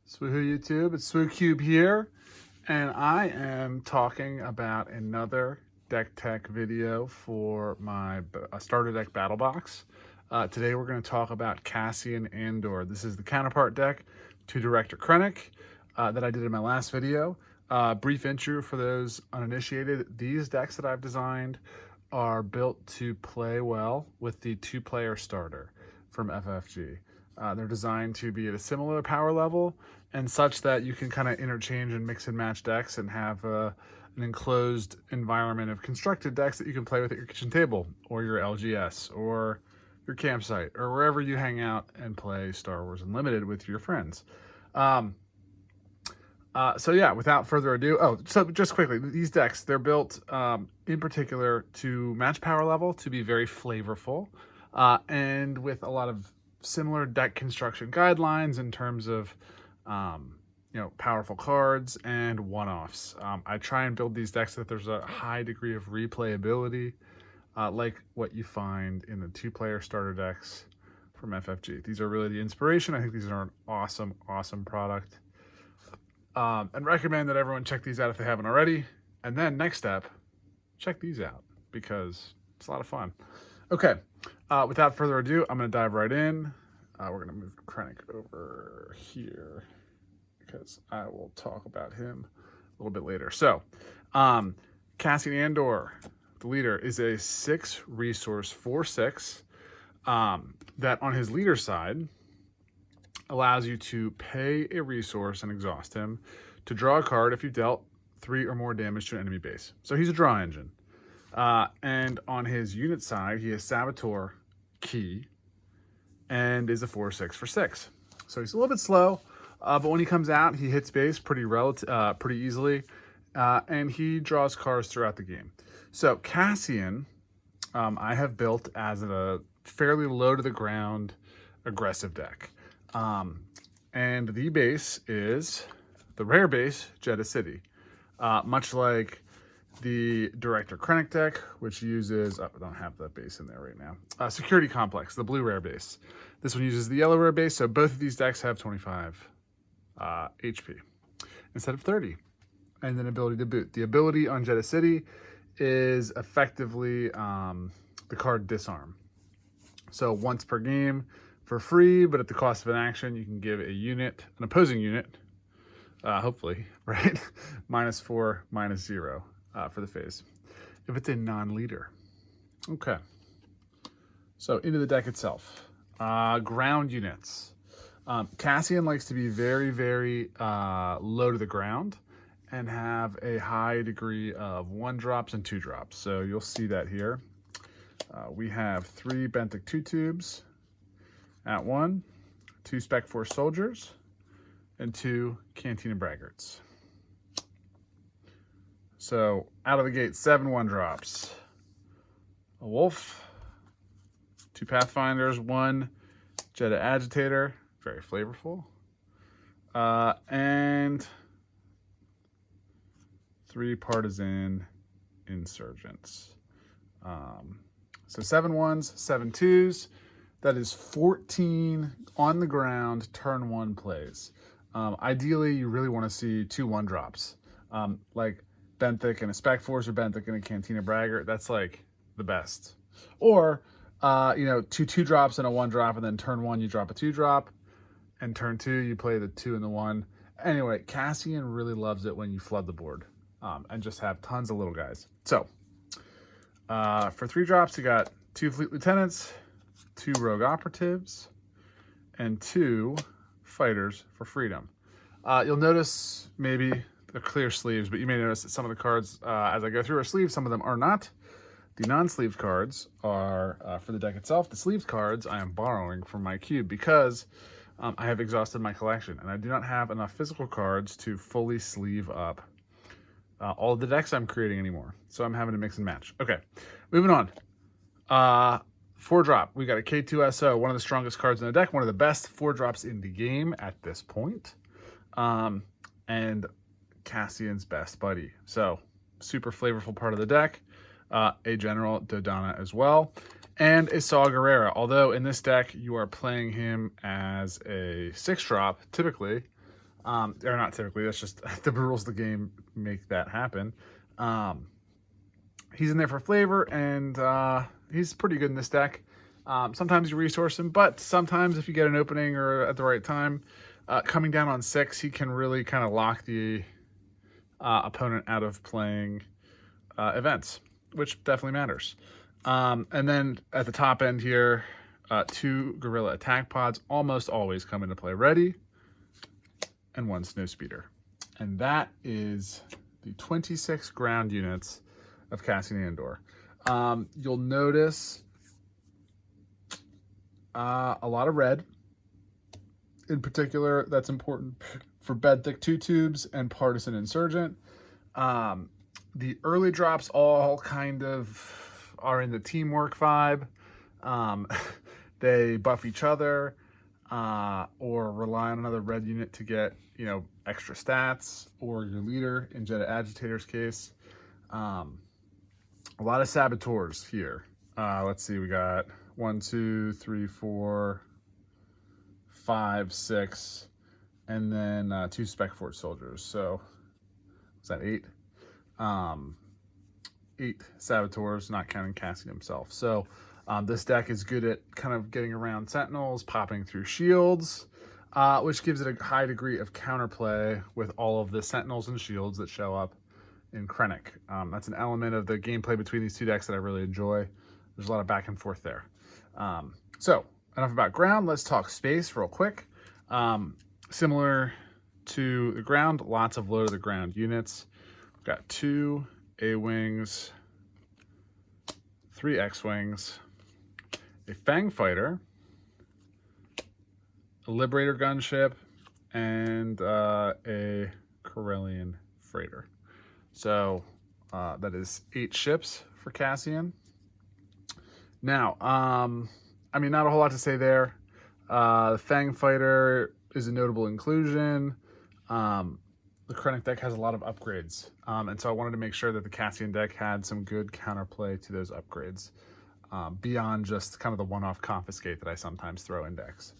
Swoohoo YouTube, it's SwooCube here, and I am talking about another deck tech video for my starter deck battle box. Today we're going to talk about Cassian Andor. This is the counterpart deck to Director Krennic that I did in my last video. Brief intro for those uninitiated. These decks that I've designed are built to play well with the two-player starter from FFG. They're designed to be at a similar power level and such that you can kind of interchange and mix and match decks and have an enclosed environment of constructed decks that you can play with at your kitchen table or your LGS or your campsite or wherever you hang out and play Star Wars Unlimited with your friends. So yeah, without further ado, so just quickly, these decks, they're built in particular to match power level, to be very flavorful, and with a lot of similar deck construction guidelines in terms of powerful cards and one-offs. I try and build these decks so that there's a high degree of replayability, like what you find in the two-player starter decks from FFG. These are really the inspiration. I think these are an awesome product, and recommend that everyone check these out if they haven't already. And then next step, check these out because it's a lot of fun. Okay, without further ado, I'm going to dive right in. We're going to move Krennic over here because I will talk about him a little bit later. So, Cassian Andor, the leader, is a 6 resource 4/6 that on his leader side allows you to pay a resource and exhaust him to draw a card if you've dealt 3 or more damage to an enemy base. So he's a draw engine. And on his unit side, he has Saboteur, Key, and is a 4/6 for 6. So he's a little bit slow, but when he comes out, he hits base pretty easily, and he draws cards throughout the game. So Cassian, I have built as a fairly low to the ground aggressive deck. And the base is the rare base, Jedha City. Much like the Director Krennic deck, which uses, I don't have that base in there right now, Security Complex, the blue rare base. This one uses the yellow rare base, so both of these decks have 25 HP instead of 30. And then ability to boot. The ability on Jedha City is effectively the card Disarm. So once per game for free, but at the cost of an action, you can give a unit, an opposing unit, hopefully, right? -4, -0 for the phase, if it's a non-leader. Okay. So into the deck itself. Ground units. Cassian likes to be very low to the ground and have a high degree of 1-drops and 2-drops. So you'll see that here. We have 3 Benthic 2-tubes at 1, 2 Spec Force soldiers, and 2 Cantina Braggarts. So out of the gate, 7 1-drops. A Wolf, 2 Pathfinders, 1 Jedha Agitator, very flavorful, and 3 Partisan Insurgents. So 7 1s, 7 2s. That is 14 on the ground turn 1 plays. Ideally, you really want to see 2 1-drops, like Benthic and a Spec Force or Benthic and a Cantina Braggart. That's like the best. Or, 2 2-drops and a 1-drop, and then turn 1 you drop a 2-drop, and turn 2 you play the 2 and the 1. Anyway, Cassian really loves it when you flood the board and just have tons of little guys. So, for 3-drops, you got 2 Fleet Lieutenants, 2 Rogue Operatives, and 2 Fighters for Freedom. You'll notice maybe the clear sleeves, but you may notice that some of the cards, as I go through, are sleeves. Some of them are not. The non-sleeved cards are for the deck itself. The sleeved cards I am borrowing from my cube because I have exhausted my collection, and I do not have enough physical cards to fully sleeve up all of the decks I'm creating anymore. So I'm having to mix and match. Okay, moving on. 4-drop. We got a K2SO, one of the strongest cards in the deck, one of the best 4-drops in the game at this point. And Cassian's best buddy. So super flavorful part of the deck. A General Dodonna as well. And a Saw Gerrera. Although in this deck you are playing him as a 6-drop, typically, Or not typically, that's just the rules of the game make that happen. Um, he's in there for flavor, and he's pretty good in this deck. Sometimes you resource him, but sometimes if you get an opening or at the right time, coming down on 6, he can really kind of lock the opponent out of playing events, which definitely matters. And then at the top end here, 2 gorilla attack pods almost always come into play. Ready, and 1 snow speeder. And that is the 26 ground units of Cassian Andor. You'll notice a lot of red. In particular, that's important for Benthic 2 tubes and Partisan Insurgent. The early drops all kind of are in the teamwork vibe. They buff each other or rely on another red unit to get, extra stats, or your leader in Jedha Agitator's case. A lot of saboteurs here. Let's see, we got 1, 2, 3, 4, 5, 6, and then 2 Spec Force soldiers. So is that 8? 8 saboteurs, not counting Cassian himself. So this deck is good at kind of getting around sentinels, popping through shields, which gives it a high degree of counterplay with all of the sentinels and shields that show up in Krennic. That's an element of the gameplay between these two decks that I really enjoy. There's a lot of back and forth there. So enough about ground. Let's talk space real quick. Similar to the ground, lots of low to the ground units. We've got 2 A-Wings, 3 X-Wings, a Fang Fighter, a Liberator gunship, and a Corellian freighter. So that is 8 ships for Cassian. Now, not a whole lot to say there. The Fang Fighter is a notable inclusion. The Krennic deck has a lot of upgrades, and so I wanted to make sure that the Cassian deck had some good counterplay to those upgrades, beyond just kind of the one-off confiscate that I sometimes throw in decks.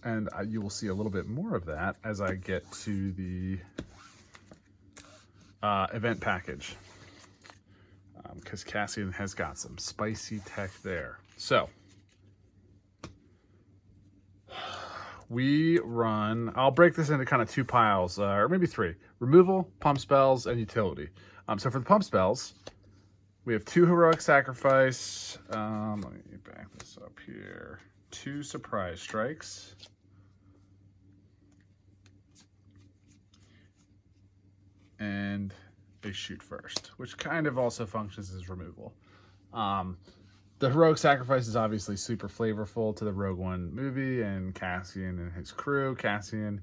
And you will see a little bit more of that as I get to the event package, because Cassian has got some spicy tech there. So we run, I'll break this into kind of 2 piles, or maybe 3. Removal, pump spells, and utility. So for the pump spells, we have 2 heroic sacrifice. Let me back this up here. 2 surprise strikes. And a shoot first, which kind of also functions as removal. The heroic sacrifice is obviously super flavorful to the Rogue One movie and Cassian and his crew, Cassian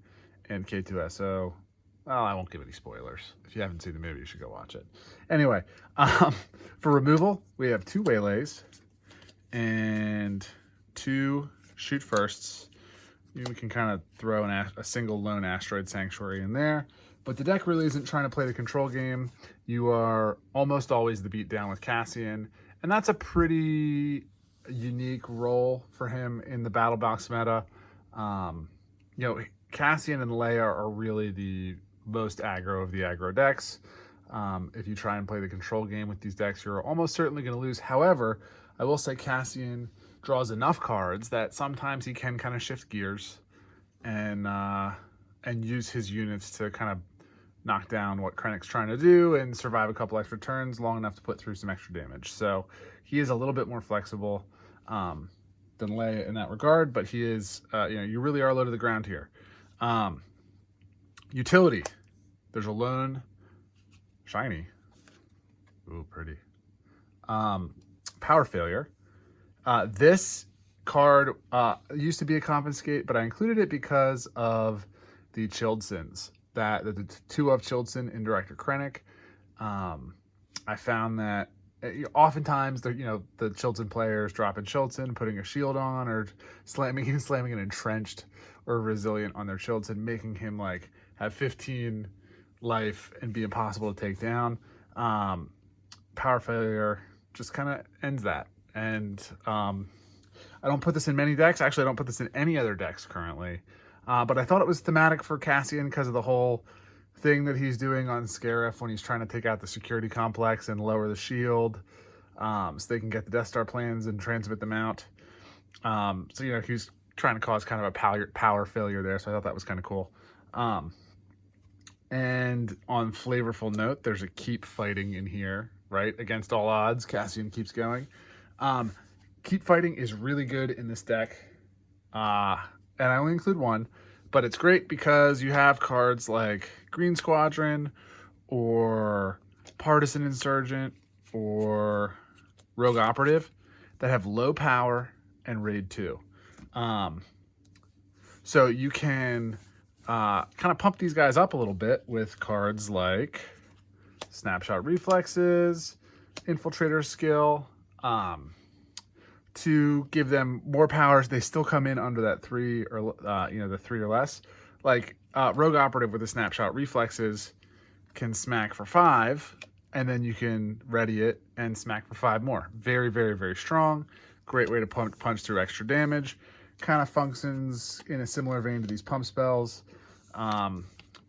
and K2SO. Well, I won't give any spoilers. If you haven't seen the movie, you should go watch it. Anyway, for removal, we have 2 waylays and 2 shoot firsts. We can kind of throw a single lone asteroid sanctuary in there. But the deck really isn't trying to play the control game. You are almost always the beatdown with Cassian, and that's a pretty unique role for him in the battle box meta. Cassian and Leia are really the most aggro of the aggro decks. If you try and play the control game with these decks, you're almost certainly going to lose. However, I will say Cassian draws enough cards that sometimes he can kind of shift gears and use his units to kind of knock down what Krennic's trying to do and survive a couple extra turns long enough to put through some extra damage. So he is a little bit more flexible than Leia in that regard, but he is, you really are low to the ground here. Utility. There's a lone shiny. Ooh, pretty. Power failure. This card used to be a confiscate, but I included it because of the Chilled Sins. The 2 of Chilled Sin in Director Krennic. I found that oftentimes the Chilled Sin players dropping Chilled Sin, putting a shield on, or slamming an entrenched or resilient on their Chilled Sin, making him have 15 life and be impossible to take down. Power failure just kind of ends that. And I don't put this in many decks. Actually, I don't put this in any other decks currently. But I thought it was thematic for Cassian because of the whole thing that he's doing on Scarif when he's trying to take out the security complex and lower the shield, so they can get the Death Star plans and transmit them out. So, he's trying to cause kind of a power failure there, so I thought that was kind of cool. And on flavorful note, there's a keep fighting in here, right? Against all odds, Cassian keeps going. Keep fighting is really good in this deck. And I only include one, but it's great because you have cards like Green Squadron or Partisan Insurgent or Rogue Operative that have low power and raid 2. So you can kind of pump these guys up a little bit with cards like Snapshot Reflexes, Infiltrator Skill, to give them more powers. They still come in under that 3 or the 3 or less. Like Rogue Operative with the Snapshot Reflexes can smack for 5, and then you can ready it and smack for 5 more. Very, very, very strong. Great way to punch through extra damage. Kind of functions in a similar vein to these pump spells,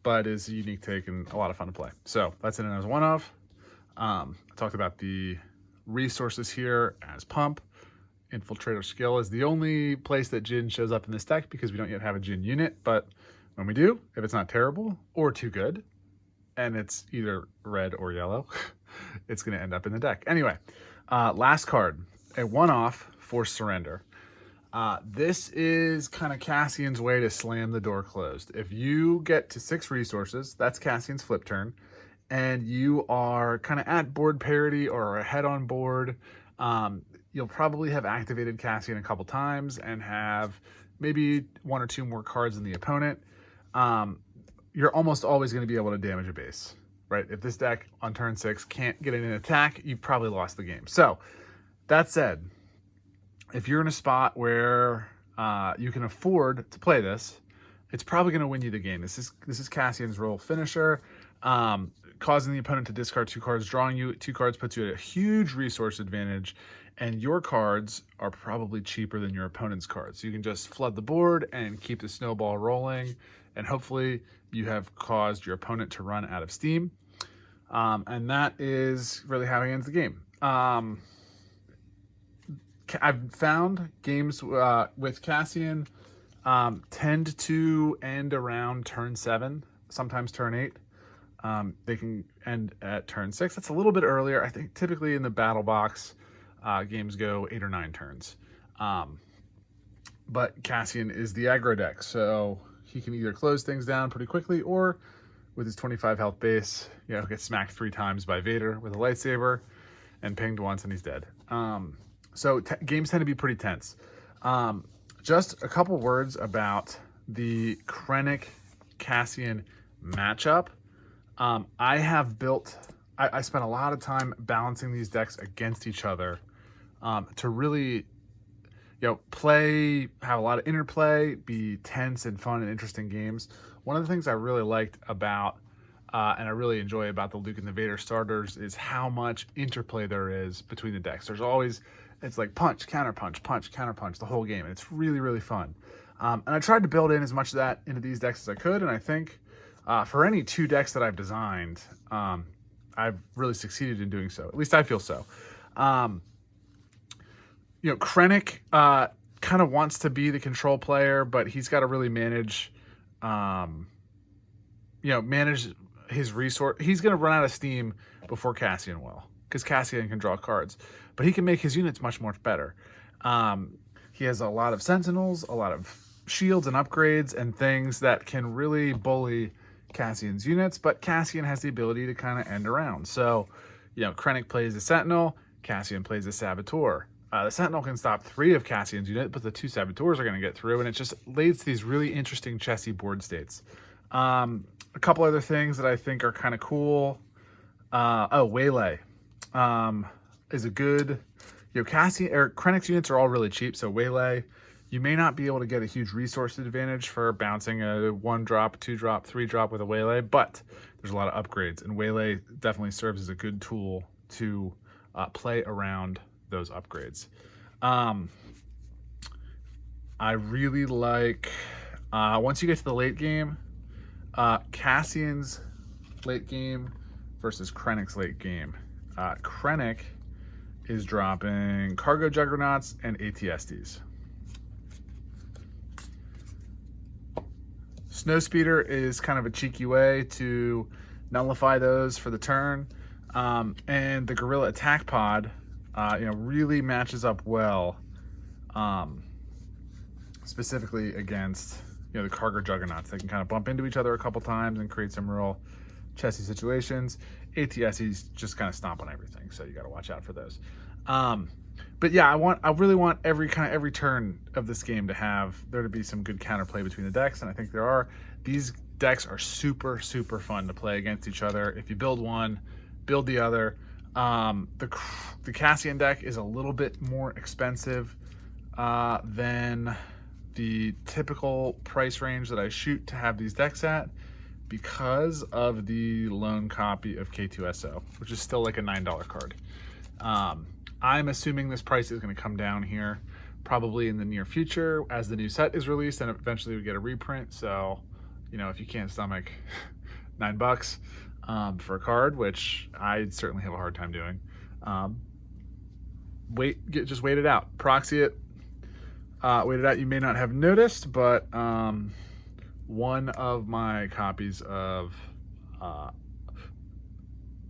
but is a unique take and a lot of fun to play. So that's in it as one of. I talked about the resources here as pump. Infiltrator Skill is the only place that Jin shows up in this deck because we don't yet have a Jin unit, but when we do, if it's not terrible or too good, and it's either red or yellow, it's going to end up in the deck. Anyway, last card, a one-off Forced Surrender. This is kind of Cassian's way to slam the door closed. If you get to 6 resources, that's Cassian's flip turn, and you are kind of at board parity or ahead on board, you'll probably have activated Cassian a couple times and have maybe 1 or 2 more cards than the opponent. You're almost always going to be able to damage a base, right? If this deck on turn 6 can't get in an attack, you've probably lost the game. So that said, if you're in a spot where you can afford to play this, it's probably going to win you the game. This is Cassian's role finisher, causing the opponent to discard 2 cards, drawing you 2 cards puts you at a huge resource advantage, and your cards are probably cheaper than your opponent's cards. So you can just flood the board and keep the snowball rolling, and hopefully you have caused your opponent to run out of steam. And that is really how he ends the game. I've found games with Cassian tend to end around turn 7, sometimes turn 8. They can end at turn 6. That's a little bit earlier. I think typically in the battle box, games go 8 or 9 turns. But Cassian is the aggro deck, so he can either close things down pretty quickly or with his 25 health base, get smacked 3 times by Vader with a lightsaber and pinged once and he's dead. So games tend to be pretty tense. Just a couple words about the Krennic Cassian matchup. I spent a lot of time balancing these decks against each other to really, have a lot of interplay, be tense and fun and interesting games. One of the things I really liked about, and I really enjoy about the Luke and the Vader starters is how much interplay there is between the decks. It's like punch, counterpunch, punch, counterpunch the whole game. And it's really, really fun. And I tried to build in as much of that into these decks as I could. And I think for any 2 decks that I've designed, I've really succeeded in doing so. At least I feel so. Krennic kind of wants to be the control player, but he's got to really manage his resource. He's going to run out of steam before Cassian will, because Cassian can draw cards, but he can make his units much more better. He has a lot of sentinels, a lot of shields and upgrades and things that can really bully Cassian's units, but Cassian has the ability to kind of end around. So, Krennic plays a sentinel, Cassian plays a saboteur. The sentinel can stop 3 of Cassian's units, but the 2 saboteurs are going to get through, and it just leads to these really interesting chessy board states. A couple other things that I think are kind of cool. Waylay is a good, Cassian or Krennic's units are all really cheap, so Waylay, you may not be able to get a huge resource advantage for bouncing a 1-drop, 2-drop, 3-drop with a Waylay, but there's a lot of upgrades, and Waylay definitely serves as a good tool to play around those upgrades. I really like Once you get to the late game, Cassian's late game versus Krennic's late game. Krennic is dropping Cargo Juggernauts and ATSTs. Snowspeeder is kind of a cheeky way to nullify those for the turn. And the Gorilla Attack Pod, really matches up well, specifically against, the Cargo Juggernauts. They can kind of bump into each other a couple times and create some real chessy situations. ATSEs just kind of stomp on everything, so you got to watch out for those. But yeah, I really want every turn of this game to have there to be some good counterplay between the decks, and I think there are. These decks are super, super fun to play against each other. If you build one, build the other. The Cassian deck is a little bit more expensive than the typical price range that I shoot to have these decks at, because of the lone copy of K2SO, which is still like a $9 card. I'm assuming this price is going to come down here probably in the near future as the new set is released, and eventually we get a reprint. So, if you can't stomach $9 for a card, which I certainly have a hard time doing, just wait it out. Proxy it. Wait it out. You may not have noticed, but one of my copies of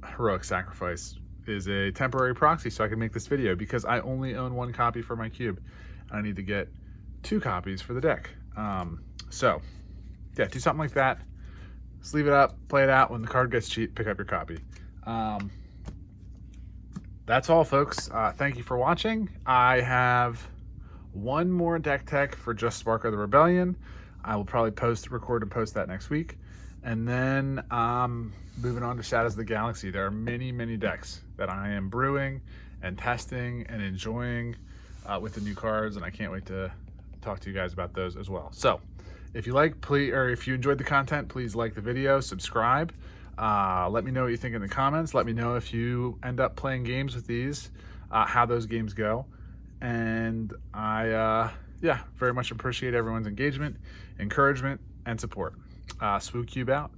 Heroic Sacrifice is a temporary proxy, so I can make this video, because I only own one copy for my cube. I need to get 2 copies for the deck. So yeah, do something like that. Just leave it up, play it out. When the card gets cheap, pick up your copy. That's all, folks. Thank you for watching. I have one more deck tech for just Spark of the Rebellion. I will probably record and post that next week. And then moving on to Shadows of the Galaxy. There are many, many decks that I am brewing and testing and enjoying with the new cards, and I can't wait to talk to you guys about those as well. So if you if you enjoyed the content, please like the video, subscribe. Let me know what you think in the comments. Let me know if you end up playing games with these, how those games go. And I very much appreciate everyone's engagement, encouragement, and support. Swoocube out.